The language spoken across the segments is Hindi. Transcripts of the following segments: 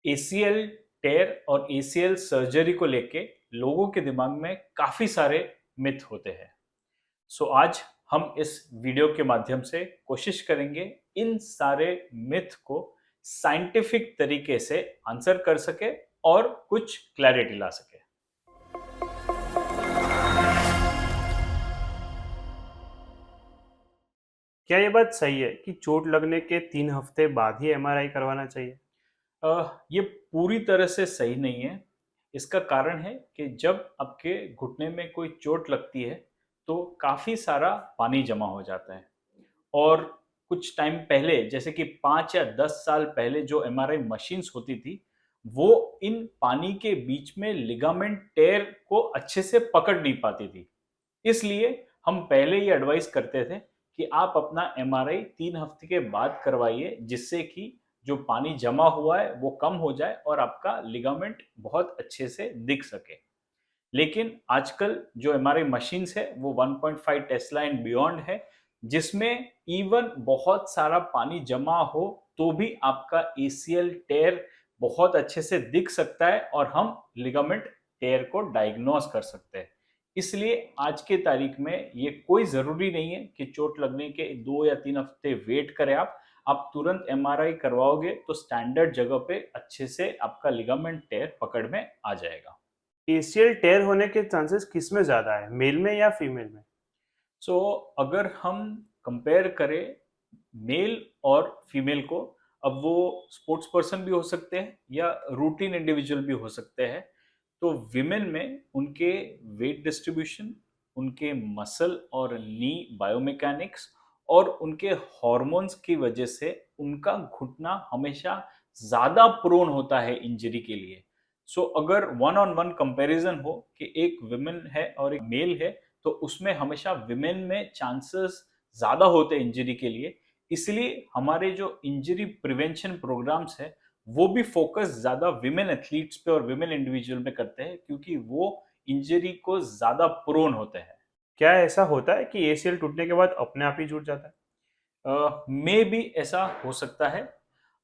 एसीएल टेयर और एसीएल सर्जरी को लेके लोगों के दिमाग में काफी सारे मिथ होते हैं। आज हम इस वीडियो के माध्यम से कोशिश करेंगे इन सारे मिथ को साइंटिफिक तरीके से आंसर कर सके और कुछ क्लैरिटी ला सके। क्या ये बात सही है कि चोट लगने के 3 हफ्ते बाद ही एमआरआई करवाना चाहिए? ये पूरी तरह से सही नहीं है। इसका कारण है कि जब आपके घुटने में कोई चोट लगती है तो काफ़ी सारा पानी जमा हो जाता है और कुछ टाइम पहले जैसे कि 5 या 10 साल पहले जो एमआरआई मशीन्स होती थी, वो इन पानी के बीच में लिगामेंट टेयर को अच्छे से पकड़ नहीं पाती थी। इसलिए हम पहले ही एडवाइस करते थे कि आप अपना एमआरआई 3 हफ्ते के बाद करवाइए, जिससे कि जो पानी जमा हुआ है वो कम हो जाए और आपका लिगामेंट बहुत अच्छे से दिख सके। लेकिन आजकल जो एमआरआई मशीन्स है वो 1.5 टेस्ला एंड बियॉन्ड है, जिसमें इवन बहुत सारा पानी जमा हो तो भी आपका एसीएल टेयर बहुत अच्छे से दिख सकता है और हम लिगामेंट टेयर को डायग्नोस कर सकते हैं। इसलिए आज के तारीख में ये कोई ज़रूरी नहीं है कि चोट लगने के 2 या 3 हफ्ते वेट करें आप तुरंत एमआरआई करवाओगे तो स्टैंडर्ड जगह पे अच्छे से आपका लिगामेंट टेयर पकड़ में आ जाएगा। एसीएल टेयर होने के चांसेस किस में ज़्यादा है, मेल में या फीमेल में? अगर हम कंपेयर करें मेल और फीमेल को, अब वो स्पोर्ट्स पर्सन भी हो सकते हैं या रूटीन इंडिविजुअल भी हो सकते हैं, तो विमेन में उनके वेट डिस्ट्रीब्यूशन, उनके मसल और नी बायोमैकेनिक्स और उनके हॉर्मोन्स की वजह से उनका घुटना हमेशा ज़्यादा प्रोन होता है इंजरी के लिए। अगर वन ऑन वन कंपैरिजन हो कि एक विमेन है और एक मेल है, तो उसमें हमेशा विमेन में चांसेस ज़्यादा होते हैं इंजरी के लिए। इसलिए हमारे जो इंजरी प्रिवेंशन प्रोग्राम्स है वो भी फोकस ज़्यादा विमेन एथलीट्स पे और विमेन इंडिविजुअल पे करते हैं, क्योंकि वो इंजरी को ज़्यादा प्रोन होते हैं। क्या ऐसा होता है कि एसीएल टूटने के बाद अपने आप ही जुड़ जाता है? मे भी ऐसा हो सकता है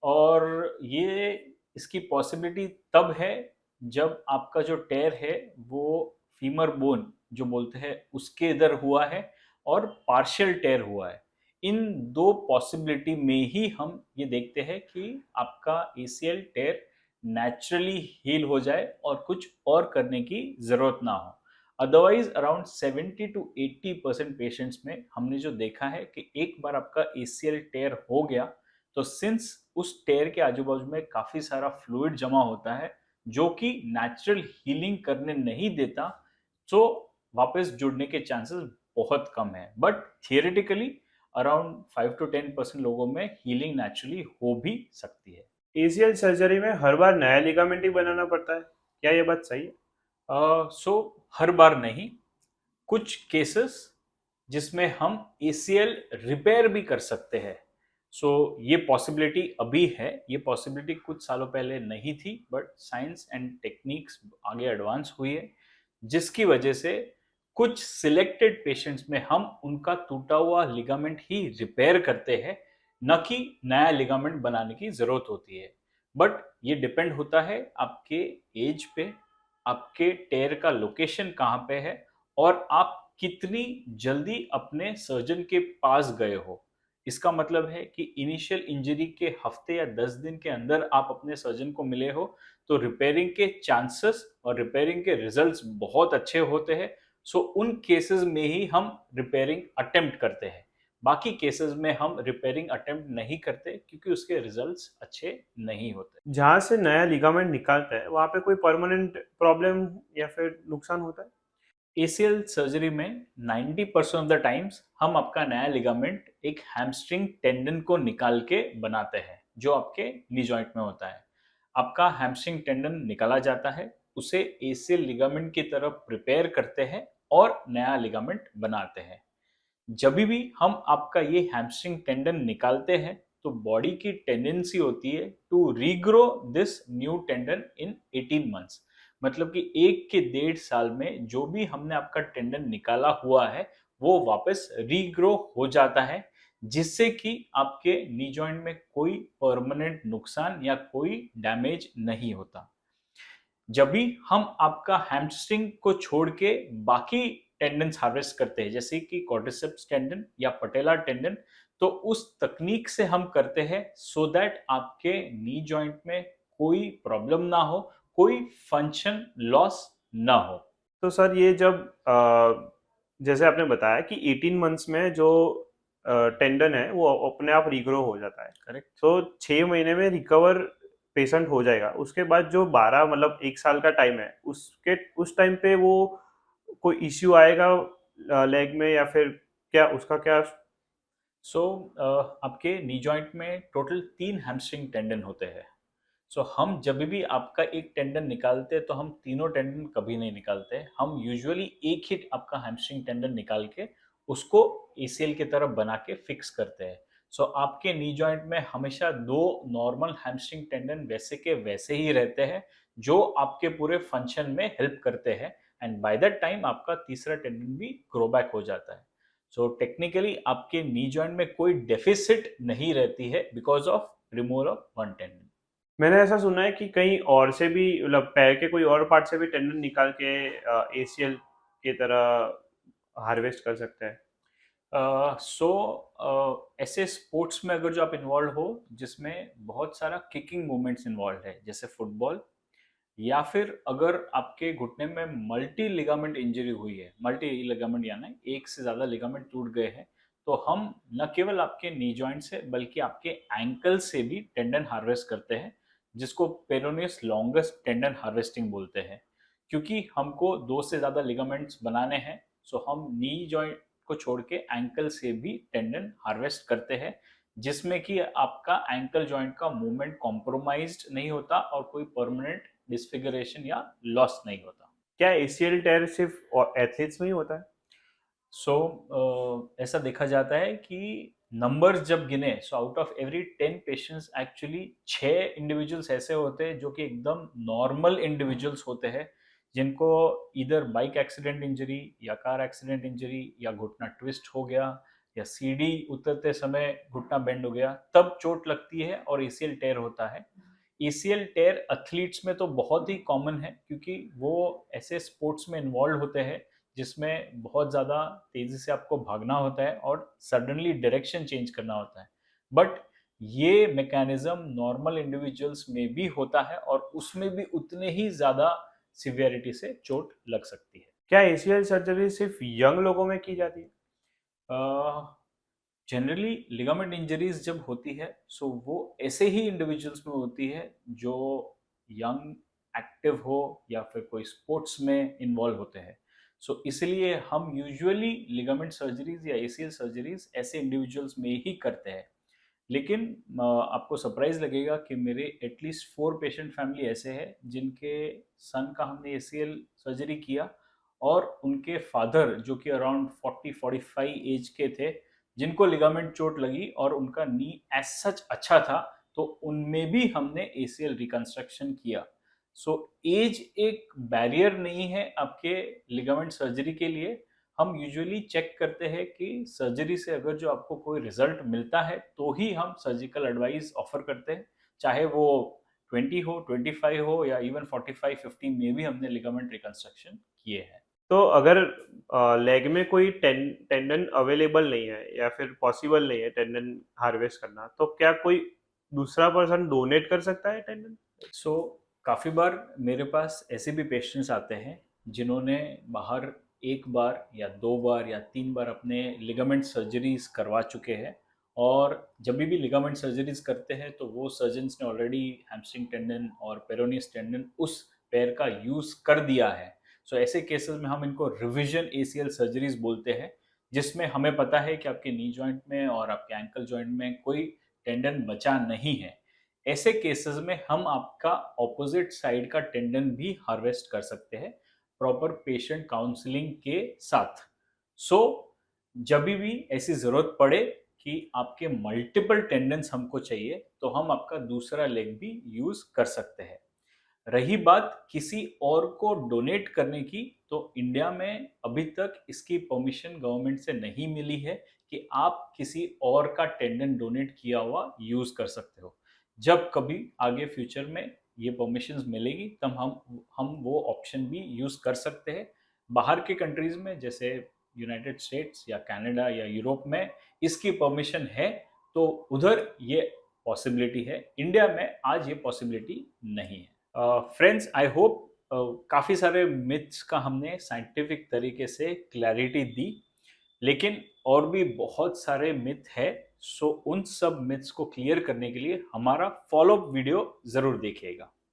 और ये इसकी पॉसिबिलिटी तब है जब आपका जो टेयर है वो फीमर बोन जो बोलते हैं उसके इधर हुआ है और पार्शियल टेयर हुआ है। इन दो पॉसिबिलिटी में ही हम ये देखते हैं कि आपका एसीएल टेयर नेचुरली हील हो जाए और कुछ और करने की ज़रूरत ना हो। अदरवाइज अराउंड 70 टू 80% पेशेंट्स में हमने जो देखा है कि एक बार आपका एसीएल टेयर हो गया तो सिंस उस टेयर के आजू बाजू में काफी सारा फ्लूइड जमा होता है जो कि नेचुरल हीलिंग करने नहीं देता, तो वापस जुड़ने के चांसेस बहुत कम है। बट थियोरेटिकली अराउंड 5 to 10% लोगों में हीलिंग नेचुरली हो भी सकती है। एसीएल सर्जरी में हर बार नया लिगामेंट ही बनाना पड़ता है, क्या ये बात सही है? हर बार नहीं, कुछ केसेस जिसमें हम एसीएल रिपेयर भी कर सकते हैं। ये पॉसिबिलिटी अभी है, ये पॉसिबिलिटी कुछ सालों पहले नहीं थी, बट साइंस एंड टेक्निक्स आगे एडवांस हुई है, जिसकी वजह से कुछ सिलेक्टेड पेशेंट्स में हम उनका टूटा हुआ लिगामेंट ही रिपेयर करते हैं, न कि नया लिगामेंट बनाने की जरूरत होती है। बट ये डिपेंड होता है आपके एज पे, आपके टेयर का लोकेशन कहाँ पे है और आप कितनी जल्दी अपने सर्जन के पास गए हो। इसका मतलब है कि इनिशियल इंजरी के हफ्ते या 10 दिन के अंदर आप अपने सर्जन को मिले हो तो रिपेयरिंग के चांसेस और रिपेयरिंग के रिजल्ट्स बहुत अच्छे होते हैं। उन केसेस में ही हम रिपेयरिंग अटेम्प्ट करते हैं। बाकी केसेस में हम रिपेयरिंग अटेम्प्ट नहीं करते क्योंकि उसके रिजल्ट्स अच्छे नहीं होते। जहाँ से नया लिगामेंट निकालता है वहाँ पे कोई परमानेंट प्रॉब्लम या फिर नुकसान होता है? एसीएल सर्जरी में 90% ऑफ द टाइम्स हम आपका नया लिगामेंट एक हैमस्ट्रिंग टेंडन को निकाल के बनाते हैं जो आपके नी जॉइंट में होता है। आपका हैमस्ट्रिंग टेंडन निकाला जाता है, उसे एसीएल लिगामेंट की तरफ प्रिपेयर करते हैं और नया लिगामेंट बनाते हैं। जब भी हम आपका ये हैमस्ट्रिंग टेंडन निकालते हैं तो बॉडी की टेंडेंसी होती है to regrow this new tendon in 18 months. मतलब कि 1 के 1.5 साल में जो भी हमने आपका टेंडन निकाला हुआ है वो वापस रीग्रो हो जाता है, जिससे कि आपके नी जॉइंट में कोई परमानेंट नुकसान या कोई डैमेज नहीं होता। जब भी हम आपका हैमस्ट्रिंग को छोड़ के बाकी टेंडन्स हार्वेस्ट करते हैं, जैसे कि क्वाड्रिसेप्स टेंडन या पटेला टेंडन, तो उस तकनीक से हम करते हैं सो दैट आपके नी जॉइंट में कोई प्रॉब्लम ना हो, कोई फंक्शन लॉस ना हो। तो सर ये जब जैसे आपने बताया कि 18 मंथ्स में जो टेंडन है वो अपने आप रिग्रो हो जाता है, करेक्ट। तो 6 महीने में रिकवर पेशेंट हो जाएगा। उसके बाद जो 12 मतलब 1 साल का टाइम है, उसके उस टाइम पे वो कोई इश्यू आएगा लेग में, या फिर क्या उसका क्या? सो आपके नी जॉइंट में टोटल 3 हैमस्ट्रिंग टेंडन होते हैं। सो हम जब भी आपका एक टेंडन निकालते हैं तो हम तीनों टेंडन कभी नहीं निकालते। हम यूजुअली एक ही आपका हैमस्ट्रिंग टेंडन निकाल के उसको एसीएल की तरफ बना के फिक्स करते हैं। सो आपके नी जॉइंट में हमेशा 2 नॉर्मल हैमस्ट्रिंग टेंडन वैसे के वैसे ही रहते हैं, जो आपके पूरे फंक्शन में हेल्प करते हैं, एंड बाय दैट टाइम आपका तीसरा टेंडन भी ग्रो बैक हो जाता है। सो टेक्निकली आपके नी जॉइंट में कोई डेफिसिट नहीं रहती है because of removal of one tendon. मैंने ऐसा सुना है कि कहीं और से भी, मतलब पैर के कोई और पार्ट से भी टेंडन निकाल के एसीएल की तरह हार्वेस्ट कर सकते हैं। सो ऐसे स्पोर्ट्स में अगर जो आप इन्वॉल्व हो जिसमें बहुत सारा किकिंग मूवमेंट्स इन्वॉल्व है, जैसे फुटबॉल, या फिर अगर आपके घुटने में मल्टी लिगामेंट इंजरी हुई है, मल्टी लिगामेंट यानी एक से ज़्यादा लिगामेंट टूट गए हैं, तो हम न केवल आपके नी जॉइंट से बल्कि आपके एंकल से भी टेंडन हार्वेस्ट करते हैं, जिसको पेरोनियस लॉन्गेस्ट टेंडन हार्वेस्टिंग बोलते हैं। क्योंकि हमको 2 से ज़्यादा लिगामेंट्स बनाने हैं, सो हम नी जॉइंट को छोड़ के एंकल से भी टेंडन हार्वेस्ट करते हैं, जिसमें कि आपका एंकल जॉइंट का मूवमेंट कॉम्प्रोमाइज्ड नहीं होता और कोई परमानेंट डिसफिगरेशन या लॉस नहीं होता। क्या एसीएल टेयर सिर्फ एथलीट्स में ही होता है? सो ऐसा देखा जाता है कि नंबर्स जब गिने, so out of every 10 patients actually 6 individuals ऐसे होते हैं जो कि एकदम नॉर्मल इंडिविजुअल्स होते हैं, जिनको इधर बाइक एक्सीडेंट इंजरी या कार एक्सीडेंट इंजरी या घुटना ट्विस्ट हो गया या सीढ़ी उतरते समय घुटना बेंड हो गया, तब चोट लगती है और एसीएल टेयर होता है। एसीएल टेयर एथलीट्स में तो बहुत ही कॉमन है, क्योंकि वो ऐसे स्पोर्ट्स में इन्वॉल्व होते हैं जिसमें बहुत ज़्यादा तेज़ी से आपको भागना होता है और सडनली डायरेक्शन चेंज करना होता है। बट ये मैकेनिज्म नॉर्मल इंडिविजुअल्स में भी होता है और उसमें भी उतने ही ज़्यादा सिवियरिटी से चोट लग सकती है। क्या एसीएल सर्जरी सिर्फ यंग लोगों में की जाती है? जनरली लिगामेंट इंजरीज जब होती है, सो वो ऐसे ही इंडिविजुअल्स में होती है जो यंग, एक्टिव हो या फिर कोई स्पोर्ट्स में इन्वॉल्व होते हैं। सो इसलिए हम यूजुअली लिगामेंट सर्जरीज या एसीएल सर्जरीज ऐसे इंडिविजुअल्स में ही करते हैं। लेकिन आपको सरप्राइज लगेगा कि मेरे एटलीस्ट 4 पेशेंट फैमिली ऐसे हैं जिनके सन का हमने एसीएल सर्जरी किया, और उनके फादर जो कि अराउंड 40-45 एज के थे, जिनको लिगामेंट चोट लगी और उनका नी एज सच अच्छा था, तो उनमें भी हमने एसीएल रिकंस्ट्रक्शन किया। सो एज एक बैरियर नहीं है आपके लिगामेंट सर्जरी के लिए। हम यूजुअली चेक करते हैं कि सर्जरी से अगर जो आपको कोई रिजल्ट मिलता है तो ही हम सर्जिकल एडवाइस ऑफर करते हैं, चाहे वो 20 हो, 25 हो या इवन 45-50 में भी हमने लिगामेंट रिकंस्ट्रक्शन किए हैं। तो अगर लेग में कोई टेंडन अवेलेबल नहीं है या फिर पॉसिबल नहीं है टेंडन हार्वेस्ट करना, तो क्या कोई दूसरा पर्सन डोनेट कर सकता है टेंडन? सो काफ़ी बार मेरे पास ऐसे भी पेशेंट्स आते हैं जिन्होंने बाहर 1 बार या 2 बार या 3 बार अपने लिगामेंट सर्जरीज करवा चुके हैं, और जब भी लिगामेंट सर्जरीज करते हैं तो वो सर्जन्स ने ऑलरेडी हैमस्ट्रिंग टेंडन और पेरोनियस टेंडन उस पैर का यूज़ कर दिया है। सो ऐसे केसेस में हम इनको रिविजन एसीएल सर्जरीज बोलते हैं, जिसमें हमें पता है कि आपके नी जॉइंट में और आपके एंकल जॉइंट में कोई टेंडन बचा नहीं है। ऐसे केसेस में हम आपका ऑपोजिट साइड का टेंडन भी हार्वेस्ट कर सकते हैं प्रॉपर पेशेंट काउंसलिंग के साथ। सो जब भी ऐसी जरूरत पड़े कि आपके मल्टीपल टेंडन्स हमको चाहिए, तो हम आपका दूसरा लेग भी यूज कर सकते हैं। रही बात किसी और को डोनेट करने की, तो इंडिया में अभी तक इसकी परमिशन गवर्नमेंट से नहीं मिली है कि आप किसी और का टेंडन डोनेट किया हुआ यूज़ कर सकते हो। जब कभी आगे फ्यूचर में ये परमिशंस मिलेगी तब हम वो ऑप्शन भी यूज़ कर सकते हैं। बाहर के कंट्रीज़ में जैसे यूनाइटेड स्टेट्स या कनाडा या यूरोप में इसकी परमिशन है, तो उधर ये पॉसिबिलिटी है। इंडिया में आज ये पॉसिबिलिटी नहीं है। फ्रेंड्स, आई होप काफ़ी सारे मिथ्स का हमने साइंटिफिक तरीके से क्लैरिटी दी, लेकिन और भी बहुत सारे मिथ है। सो उन सब मिथ्स को क्लियर करने के लिए हमारा फॉलो अप वीडियो ज़रूर देखिएगा।